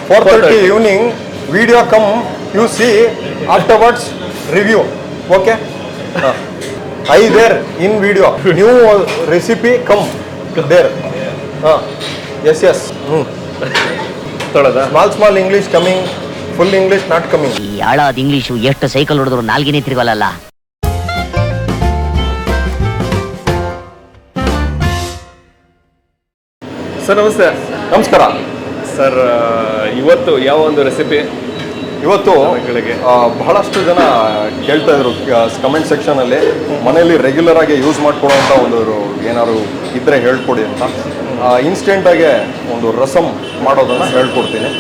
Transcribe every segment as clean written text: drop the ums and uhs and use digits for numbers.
4:30 evening video come, you see afterwards review. Okay. I there in video new recipe come there. Yes. Small English coming, full English not coming. ಈ ಹಾಳಾದ English ಎಷ್ಟು cycle ಹೊಡೆದ್ರು ನಾಲ್ಗಿನೇ ತಿರುಗಲ್ಲ. Sir ನಮಸ್ತೆ. ನಮಸ್ಕಾರ sir, ಇವತ್ತು ಯಾವ ಒಂದು recipe? ಇವತ್ತು ಬಹಳಷ್ಟು ಜನ ಕೇಳ್ತಾ ಇದ್ರು ಕಮೆಂಟ್ ಸೆಕ್ಷನಲ್ಲಿ, ಮನೆಯಲ್ಲಿ ರೆಗ್ಯುಲರ್ ಆಗಿ ಯೂಸ್ ಮಾಡ್ಕೊಳ್ಳೋಂಥ ಒಂದು ಏನಾದ್ರು ಇದ್ರೆ ಹೇಳ್ಕೊಡಿ ಅಂತ. ಇನ್ಸ್ಟೆಂಟಾಗೆ ಒಂದು ರಸಮ್ ಮಾಡೋದನ್ನು ಹೇಳ್ಕೊಡ್ತೀನಿ.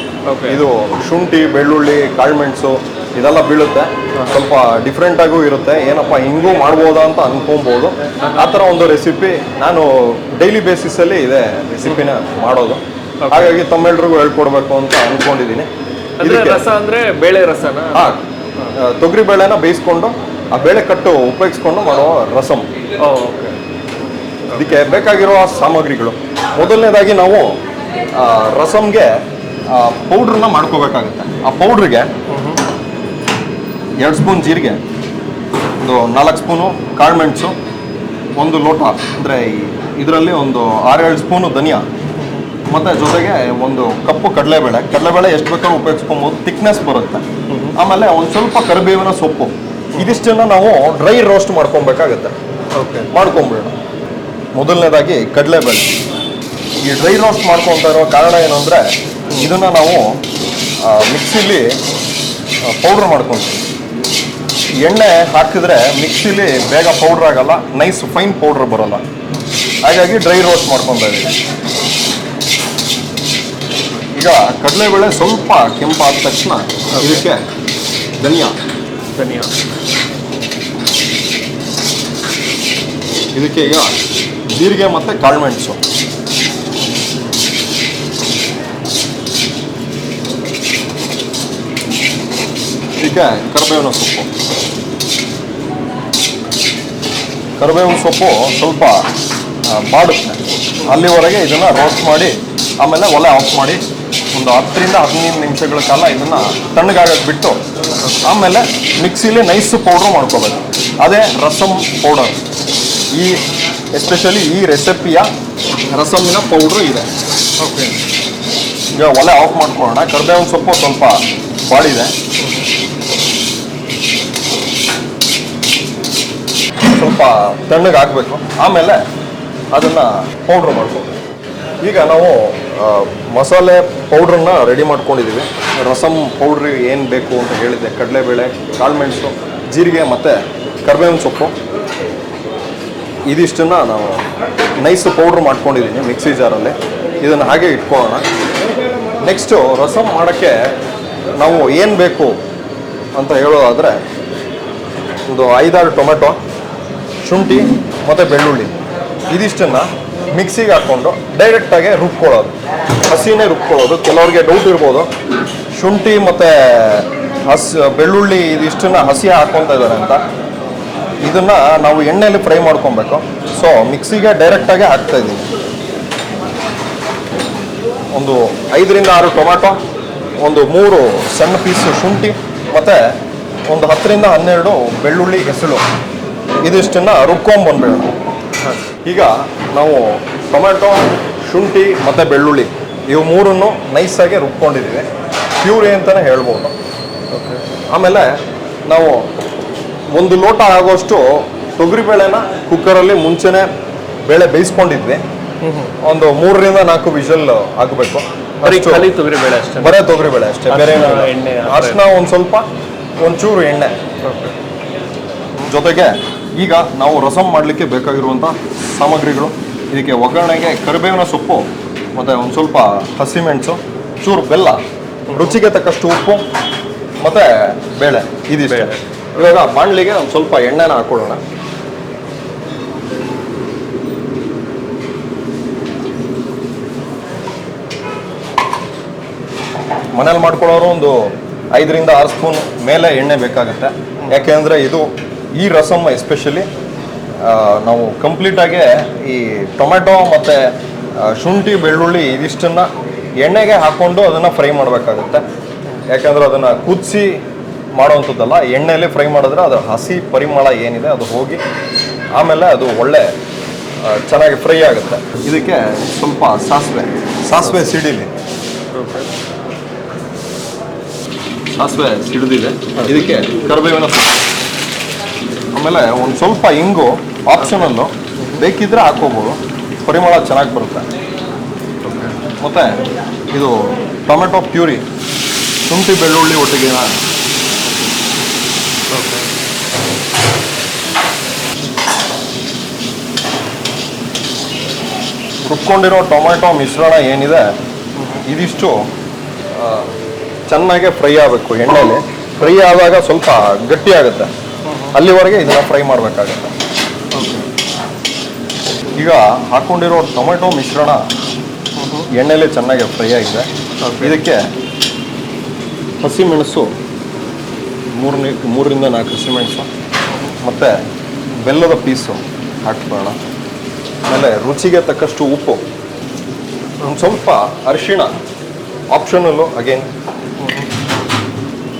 ಇದು ಶುಂಠಿ, ಬೆಳ್ಳುಳ್ಳಿ, ಕಾಳುಮೆಣಸು ಇದೆಲ್ಲ ಬೀಳುತ್ತೆ. ಸ್ವಲ್ಪ ಡಿಫ್ರೆಂಟಾಗೂ ಇರುತ್ತೆ. ಏನಪ್ಪ ಹಿಂಗೂ ಮಾಡ್ಬೋದಾ ಅಂತ ಅನ್ಕೊಬೋದು. ಆ ಥರ ಒಂದು ರೆಸಿಪಿ ನಾನು ಡೈಲಿ ಬೇಸಿಸಲ್ಲಿ ಇದೆ ರೆಸಿಪಿನ ಮಾಡೋದು. ಹಾಗಾಗಿ ತಮ್ಮೆಲ್ರಿಗೂ ಹೇಳ್ಕೊಡ್ಬೇಕು ಅಂತ ಅಂದ್ಕೊಂಡಿದ್ದೀನಿ. ರಸ ಅಂದ್ರೆ ಬೇಳೆ ರಸನ? ತೊಗರಿ ಬೇಳೆನ ಬೇಯಿಸ್ಕೊಂಡು ಆ ಬೇಳೆ ಕಟ್ಟು ಉಪಯೋಗಿಸ್ಕೊಂಡು ಮಾಡೋ ರಸಮ್. ಇದಕ್ಕೆ ಬೇಕಾಗಿರುವ ಸಾಮಗ್ರಿಗಳು, ಮೊದಲನೇದಾಗಿ ನಾವು ರಸಮ್ಗೆ ಪೌಡ್ರನ್ನ ಮಾಡ್ಕೋಬೇಕಾಗುತ್ತೆ. ಆ ಪೌಡ್ರಿಗೆ 2 ಸ್ಪೂನ್ ಜೀರಿಗೆ, ಒಂದು 4 ಸ್ಪೂನು ಕಾಳುಮೆಣಸು, 1 ಲೋಟ ಅಂದರೆ ಇದರಲ್ಲಿ ಒಂದು 6-7 ಸ್ಪೂನು ಧನಿಯಾ, ಮತ್ತು ಜೊತೆಗೆ 1 ಕಪ್ಪು ಕಡಲೆಬೇಳೆ ಎಷ್ಟು ಬೇಕಾದ್ರೂ ಉಪಯೋಗಿಸ್ಕೊಬೋದು, ಥಿಕ್ನೆಸ್ ಬರುತ್ತೆ. ಆಮೇಲೆ ಒಂದು ಸ್ವಲ್ಪ ಕರಿಬೇವಿನ ಸೊಪ್ಪು. ಇದಿಷ್ಟನ್ನು ನಾವು ಡ್ರೈ ರೋಸ್ಟ್ ಮಾಡ್ಕೊಬೇಕಾಗತ್ತೆ. ಮಾಡ್ಕೊಂಬಿಡೋಣ. ಮೊದಲನೇದಾಗಿ ಕಡಲೆಬೇಳೆ. ಈ ಡ್ರೈ ರೋಸ್ಟ್ ಮಾಡ್ಕೊತಾ ಇರೋ ಕಾರಣ ಏನು ಅಂದರೆ, ಇದನ್ನು ನಾವು ಮಿಕ್ಸಿಲಿ ಪೌಡ್ರ್ ಮಾಡ್ಕೊತೀವಿ. ಎಣ್ಣೆ ಹಾಕಿದ್ರೆ ಮಿಕ್ಸಿಲಿ ಬೇಗ ಪೌಡ್ರ್ ಆಗಲ್ಲ, ನೈಸ್ ಫೈನ್ ಪೌಡ್ರ್ ಬರೋಲ್ಲ. ಹಾಗಾಗಿ ಡ್ರೈ ರೋಸ್ಟ್ ಮಾಡ್ಕೊತಾ ಇದ್ದೀವಿ. ಈಗ ಕಡಲೆಬೇಳೆ ಸ್ವಲ್ಪ ಕೆಂಪಾದ ತಕ್ಷಣ ಇದಕ್ಕೆ ಧನಿಯಾ, ಇದಕ್ಕೆ ಈಗ ಜೀರಿಗೆ ಮತ್ತು ಕಾಳುಮೆಣಸು, ಇದಕ್ಕೆ ಕರಿಬೇವಿನ ಸೊಪ್ಪು ಸ್ವಲ್ಪ ಬಾಡುತ್ತೆ. ಅಲ್ಲಿವರೆಗೆ ಇದನ್ನು ರೋಸ್ಟ್ ಮಾಡಿ ಆಮೇಲೆ ಒಲೆ ಆಫ್ ಮಾಡಿ ಒಂದು 10ರಿಂದ 15 ನಿಮಿಷಗಳ ಕಾಲ ಇದನ್ನು ತಣ್ಣಗಾಗಕ್ಕೆ ಬಿಟ್ಟು ಆಮೇಲೆ ಮಿಕ್ಸಿಲಿ ನೈಸ್ ಪೌಡ್ರ್ ಮಾಡ್ಕೋಬೇಕು. ಅದೇ ರಸಮ್ ಪೌಡರ್. ಎಸ್ಪೆಷಲಿ ಈ ರೆಸಿಪಿಯ ರಸಮ್ಮಿನ ಪೌಡ್ರು ಇದೆ. ಈಗ ಒಲೆ ಆಫ್ ಮಾಡ್ಕೊಳ್ಳೋಣ. ಕರಿಬೇವಿನ ಸೊಪ್ಪು ಸ್ವಲ್ಪ ಬಾಡಿದೆ, ಸ್ವಲ್ಪ ತಣ್ಣಗೆ ಹಾಕಬೇಕು. ಆಮೇಲೆ ಅದನ್ನು ಪೌಡ್ರ್ ಮಾಡ್ಕೋಬೇಕು. ಈಗ ನಾವು ಮಸಾಲೆ ಪೌಡ್ರನ್ನ ರೆಡಿ ಮಾಡ್ಕೊಂಡಿದ್ದೀವಿ. ರಸಮ್ ಪೌಡ್ರ್ ಏನು ಬೇಕು ಅಂತ ಹೇಳಿದ್ದೆ, ಕಡಲೆಬೇಳೆ, ಕಾಳುಮೆಣಸು, ಜೀರಿಗೆ ಮತ್ತು ಕರಿಬೇವಿನ ಸೊಪ್ಪು, ಇದಿಷ್ಟನ್ನು ನಾವು ನೈಸ್ ಪೌಡ್ರ್ ಮಾಡ್ಕೊಂಡಿದ್ದೀನಿ ಮಿಕ್ಸಿ ಜಾರಲ್ಲಿ. ಇದನ್ನು ಹಾಗೆ ಇಟ್ಕೊಳ್ಳೋಣ. ನೆಕ್ಸ್ಟು ರಸಮ್ ಮಾಡೋಕ್ಕೆ ನಾವು ಏನು ಬೇಕು ಅಂತ ಹೇಳೋದಾದರೆ, ಒಂದು 5-6 ಟೊಮೆಟೊ, ಶುಂಠಿ ಮತ್ತು ಬೆಳ್ಳುಳ್ಳಿ ಇದಿಷ್ಟನ್ನು ಮಿಕ್ಸಿಗೆ ಹಾಕ್ಕೊಂಡು ಡೈರೆಕ್ಟಾಗಿ ರುಬ್ಕೊಳ್ಳೋದು, ಹಸಿನೇ ರುಬ್ಕೊಳ್ಳೋದು. ಕೆಲವ್ರಿಗೆ ಡೌಟ್ ಇರ್ಬೋದು, ಶುಂಠಿ ಮತ್ತು ಬೆಳ್ಳುಳ್ಳಿ ಇದಿಷ್ಟನ್ನು ಹಸಿ ಹಾಕ್ಕೊತಾ ಇದ್ದಾರೆ ಅಂತ. ಇದನ್ನು ನಾವು ಎಣ್ಣೆಯಲ್ಲಿ ಫ್ರೈ ಮಾಡ್ಕೊಬೇಕು. ಸೊ ಮಿಕ್ಸಿಗೆ ಡೈರೆಕ್ಟಾಗಿ ಹಾಕ್ತಾಯಿದ್ದೀವಿ. ಒಂದು 5ರಿಂದ 6 ಟೊಮ್ಯಾಟೊ, ಒಂದು 3 ಸಣ್ಣ ಪೀಸು ಶುಂಠಿ ಮತ್ತು ಒಂದು 10ರಿಂದ 12 ಬೆಳ್ಳುಳ್ಳಿ ಎಸಳು, ಇದಿಷ್ಟನ್ನು ರುಬ್ಕೊಂಡ್ಬಂದ್ಬಿಡೋಣ. ಈಗ ನಾವು ಟೊಮ್ಯಾಟೊ, ಶುಂಠಿ ಮತ್ತು ಬೆಳ್ಳುಳ್ಳಿ ಇವು 3 ನೈಸಾಗಿ ರುಬ್ಕೊಂಡಿದ್ದೀವಿ. ಪ್ಯೂರಿ ಅಂತಲೇ ಹೇಳ್ಬೋದು. ಆಮೇಲೆ ನಾವು 1 ಲೋಟ ಆಗೋಷ್ಟು ತೊಗರಿಬೇಳೆನ ಕುಕ್ಕರಲ್ಲಿ ಮುಂಚೆನೇ ಬೇಳೆ ಬೇಯಿಸ್ಕೊಂಡಿದ್ವಿ. ಒಂದು 3ರಿಂದ 4 ವಿಷಲ್ ಆಗಬೇಕು. ಬರೀ ತೊಗರಿಬೇಳೆ ಅಷ್ಟೇ? ಬರೀ ತೊಗರಿಬೇಳೆ ಅಷ್ಟೇ, ಬೇರೆ ಎಣ್ಣೆ, ಅರಿಶಿನ, ಒಂದು ಸ್ವಲ್ಪ, ಒಂಚೂರು ಎಣ್ಣೆ ಜೊತೆಗೆ. ಈಗ ನಾವು ರಸಮ್ ಮಾಡಲಿಕ್ಕೆ ಬೇಕಾಗಿರುವಂಥ ಸಾಮಗ್ರಿಗಳು, ಇದಕ್ಕೆ ಒಗ್ಗರಣೆಗೆ ಕರಿಬೇವಿನ ಸೊಪ್ಪು ಮತ್ತು ಒಂದು ಸ್ವಲ್ಪ ಹಸಿಮೆಣಸು, ಚೂರು ಬೆಲ್ಲ, ರುಚಿಗೆ ತಕ್ಕಷ್ಟು ಉಪ್ಪು ಮತ್ತು ಬೇಳೆ, ಇದಿಷ್ಟೇ. ಇವಾಗ ಬಾಣಲಿಗೆ ಒಂದು ಸ್ವಲ್ಪ ಎಣ್ಣೆನ ಹಾಕೊಳ್ಳೋಣ. ಮನೇಲಿ ಮಾಡ್ಕೊಳ್ಳೋರು ಒಂದು 5ರಿಂದ 6 ಸ್ಪೂನ್ ಮೇಲೆ ಎಣ್ಣೆ ಬೇಕಾಗುತ್ತೆ. ಯಾಕೆಂದರೆ ಈ ರಸಮ್ ಎಸ್ಪೆಷಲಿ ನಾವು ಕಂಪ್ಲೀಟಾಗಿ ಈ ಟೊಮೆಟೊ ಮತ್ತು ಶುಂಠಿ, ಬೆಳ್ಳುಳ್ಳಿ ಇದಿಷ್ಟನ್ನು ಎಣ್ಣೆಗೆ ಹಾಕ್ಕೊಂಡು ಅದನ್ನು ಫ್ರೈ ಮಾಡಬೇಕಾಗುತ್ತೆ. ಯಾಕಂದರೆ ಅದನ್ನು ಕುದಿಸಿ ಮಾಡೋವಂಥದ್ದಲ್ಲ, ಎಣ್ಣೆಯಲ್ಲಿ ಫ್ರೈ ಮಾಡಿದ್ರೆ ಅದು ಹಸಿ ಪರಿಮಳ ಏನಿದೆ ಅದು ಹೋಗಿ ಆಮೇಲೆ ಅದು ಒಳ್ಳೆ ಚೆನ್ನಾಗಿ ಫ್ರೈ ಆಗುತ್ತೆ. ಇದಕ್ಕೆ ಸ್ವಲ್ಪ ಸಾಸಿವೆ ಸಿಡಿಲಿ, ಸಾಸಿವೆ ಸಿಡಿದಿದೆ. ಇದಕ್ಕೆ ಕರಿಬೇವಿನ ಸೊಪ್ಪು, ಆಮೇಲೆ ಒಂದು ಸ್ವಲ್ಪ ಇಂಗು ಆಪ್ಷನಲ್ಲು, ಬೇಕಿದ್ರೆ ಹಾಕೋಬೋದು, ಪರಿಮಳ ಚೆನ್ನಾಗಿ ಬರುತ್ತೆ. ಮತ್ತು ಇದು ಟೊಮೆಟೊ ಪ್ಯೂರಿ, ಶುಂಠಿ ಬೆಳ್ಳುಳ್ಳಿ ಒಟ್ಟಿಗೆ ರುಬ್ಕೊಂಡಿರೋ ಟೊಮೆಟೊ ಮಿಶ್ರಣ ಏನಿದೆ ಇದಿಷ್ಟು ಚೆನ್ನಾಗೆ ಫ್ರೈ ಆಗಬೇಕು. ಎಣ್ಣೆಯಲ್ಲಿ ಫ್ರೈ ಆದಾಗ ಸ್ವಲ್ಪ ಗಟ್ಟಿ ಆಗುತ್ತೆ, ಅಲ್ಲಿವರೆಗೆ ಇದನ್ನು ಫ್ರೈ ಮಾಡಬೇಕಾಗುತ್ತೆ. ಈಗ ಹಾಕ್ಕೊಂಡಿರೋ ಟೊಮೆಟೊ ಮಿಶ್ರಣ ಎಣ್ಣೆಯಲ್ಲಿ ಚೆನ್ನಾಗಿ ಫ್ರೈ ಆಗಿದೆ. ಇದಕ್ಕೆ ಹಸಿಮೆಣಸು 3ರಿಂದ 4 ಹಸಿಮೆಣಸು ಮತ್ತು ಬೆಲ್ಲದ ಪೀಸು ಹಾಕ್ಬೋಣ. ಆಮೇಲೆ ರುಚಿಗೆ ತಕ್ಕಷ್ಟು ಉಪ್ಪು, ಒಂದು ಸ್ವಲ್ಪ ಅರಿಶಿಣ ಆಪ್ಷನಲ್ಲು, ಅಗೇನ್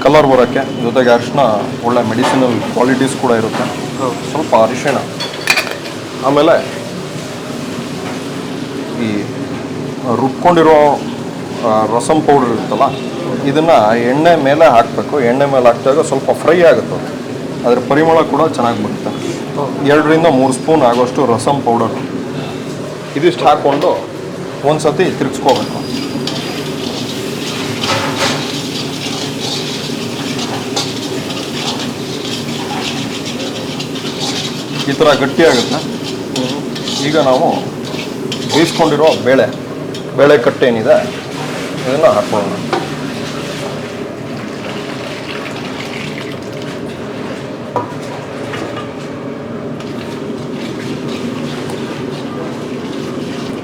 ಕಲರ್ ಬರೋಕ್ಕೆ. ಜೊತೆಗೆ ಅರಿಶಿಣ ಒಳ್ಳೆ ಮೆಡಿಸಿನಲ್ ಕ್ವಾಲಿಟೀಸ್ ಕೂಡ ಇರುತ್ತೆ. ಸ್ವಲ್ಪ ಅರಿಶಿಣ, ಆಮೇಲೆ ಈ ರುಬ್ಕೊಂಡಿರೋ ರಸಮ್ ಪೌಡರ್ ಇರುತ್ತಲ್ಲ ಇದನ್ನು ಎಣ್ಣೆ ಮೇಲೆ ಹಾಕಬೇಕು. ಎಣ್ಣೆ ಮೇಲೆ ಹಾಕಿದಾಗ ಸ್ವಲ್ಪ ಫ್ರೈ ಆಗುತ್ತೆ, ಅದರ ಪರಿಮಳ ಕೂಡ ಚೆನ್ನಾಗಿ ಬರುತ್ತೆ. 2ರಿಂದ 3 ಸ್ಪೂನ್ ಆಗೋಷ್ಟು ರಸಮ್ ಪೌಡರ್ ಇದಿಷ್ಟು ಹಾಕ್ಕೊಂಡು ಒಂದು ಸತಿ ತಿರುಗಿಸ್ಕೋಬೇಕು. ಈ ಥರ ಗಟ್ಟಿಯಾಗುತ್ತೆ. ಈಗ ನಾವು ಬೇಯಿಸ್ಕೊಂಡಿರೋ ಬೇಳೆ ಕಟ್ಟೇನಿದೆ ಇದನ್ನು ಹಾಕೊಳ್ಳೋಣ.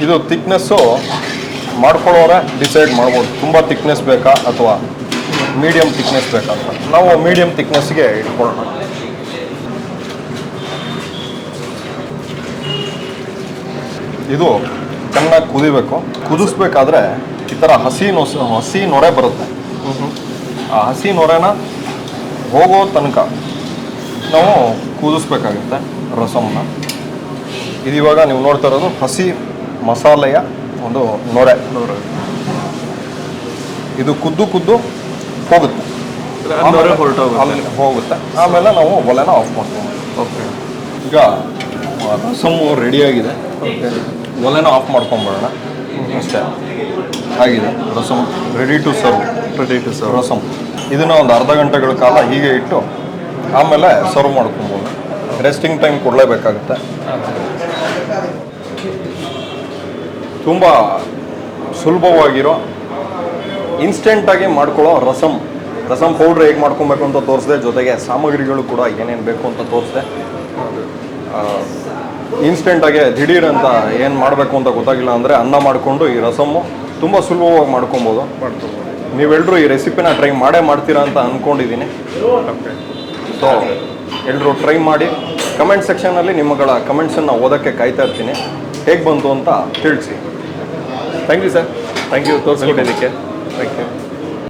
ಇದು ಥಿಕ್ನೆಸ್ಸು ಮಾಡ್ಕೊಳ್ಳೋರೆ ಡಿಸೈಡ್ ಮಾಡ್ಬೋದು, ತುಂಬ ಥಿಕ್ನೆಸ್ ಬೇಕಾ ಅಥವಾ ಮೀಡಿಯಮ್ ಥಿಕ್ನೆಸ್ ಬೇಕಾ ಅಂತ. ನಾವು ಮೀಡಿಯಮ್ ಥಿಕ್ನೆಸ್ಗೆ ಇಟ್ಕೊಳ್ಳೋಣ. ಇದು ಚೆನ್ನಾಗಿ ಕುದಿಬೇಕು. ಕುದಿಸ್ಬೇಕಾದ್ರೆ ಈ ಥರ ಹಸಿ ನೊರೆ ಬರುತ್ತೆ. ಆ ಹಸಿ ನೊರೆನ ಹೋಗೋ ತನಕ ನಾವು ಕುದಿಸ್ಬೇಕಾಗುತ್ತೆ ರಸಮ್ನ. ಇದು ಇವಾಗ ನೀವು ನೋಡ್ತಾ ಇರೋದು ಹಸಿ ಮಸಾಲೆಯ ಒಂದು ನೊರೆ. ಇದು ಕುದ್ದು ಹೋಗುತ್ತೆ, ಅಲ್ಲಿ ಹೋಗುತ್ತೆ. ಆಮೇಲೆ ನಾವು ಒಲೆನ ಆಫ್ ಮಾಡ್ತೀವಿ. ಓಕೆ, ಈಗ ರಸಮ್ಮು ರೆಡಿಯಾಗಿದೆ. ಒಲೆನ ಆಫ್ ಮಾಡ್ಕೊಂಬಿಡೋಣ ಅಷ್ಟೇ. ಆಗಿದೆ rasam, ready to serve rasam. ಇದನ್ನು ಒಂದು ಅರ್ಧ ಗಂಟೆಗಳ ಕಾಲ ಹೀಗೆ ಇಟ್ಟು ಆಮೇಲೆ ಸರ್ವ್ ಮಾಡ್ಕೊಬೋದು. ರೆಸ್ಟಿಂಗ್ ಟೈಮ್ ಕೊಡಲೇಬೇಕಾಗುತ್ತೆ. ತುಂಬ ಸುಲಭವಾಗಿರೋ ಇನ್ಸ್ಟೆಂಟಾಗಿ ಮಾಡ್ಕೊಳ್ಳೋ ರಸಮ್ ಪೌಡ್ರ್ ಹೇಗೆ ಮಾಡ್ಕೊಬೇಕು ಅಂತ ತೋರಿಸಿದೆ. ಜೊತೆಗೆ ಸಾಮಗ್ರಿಗಳು ಕೂಡ ಏನೇನು ಬೇಕು ಅಂತ ತೋರಿಸಿದೆ. ಇನ್ಸ್ಟೆಂಟಾಗಿ ದಿಢೀರ್ ಅಂತ ಏನು ಮಾಡಬೇಕು ಅಂತ ಗೊತ್ತಾಗಿಲ್ಲ ಅಂದರೆ ಅನ್ನ ಮಾಡಿಕೊಂಡು ಈ ರಸಮ್ಮು ತುಂಬ ಸುಲಭವಾಗಿ ಮಾಡ್ಕೊಬೋದು. ನೀವೆಲ್ಲರೂ ಈ ರೆಸಿಪಿನ ಟ್ರೈ ಮಾಡ್ತೀರಾ ಅಂತ ಅಂದ್ಕೊಂಡಿದ್ದೀನಿ. ಸೊ ಎಲ್ಲರೂ ಟ್ರೈ ಮಾಡಿ ಕಮೆಂಟ್ ಸೆಕ್ಷನಲ್ಲಿ ನಿಮ್ಮಗಳ ಕಮೆಂಟ್ಸನ್ನು ಓದೋಕ್ಕೆ ಕಾಯ್ತಾ ಇರ್ತೀನಿ. ಹೇಗೆ ಬಂತು ಅಂತ ತಿಳಿಸಿ. Thank you sir, thank you ತೋರಿಸ್ಕೊಟ್ಟಿದ್ದಕ್ಕೆ. Thank you.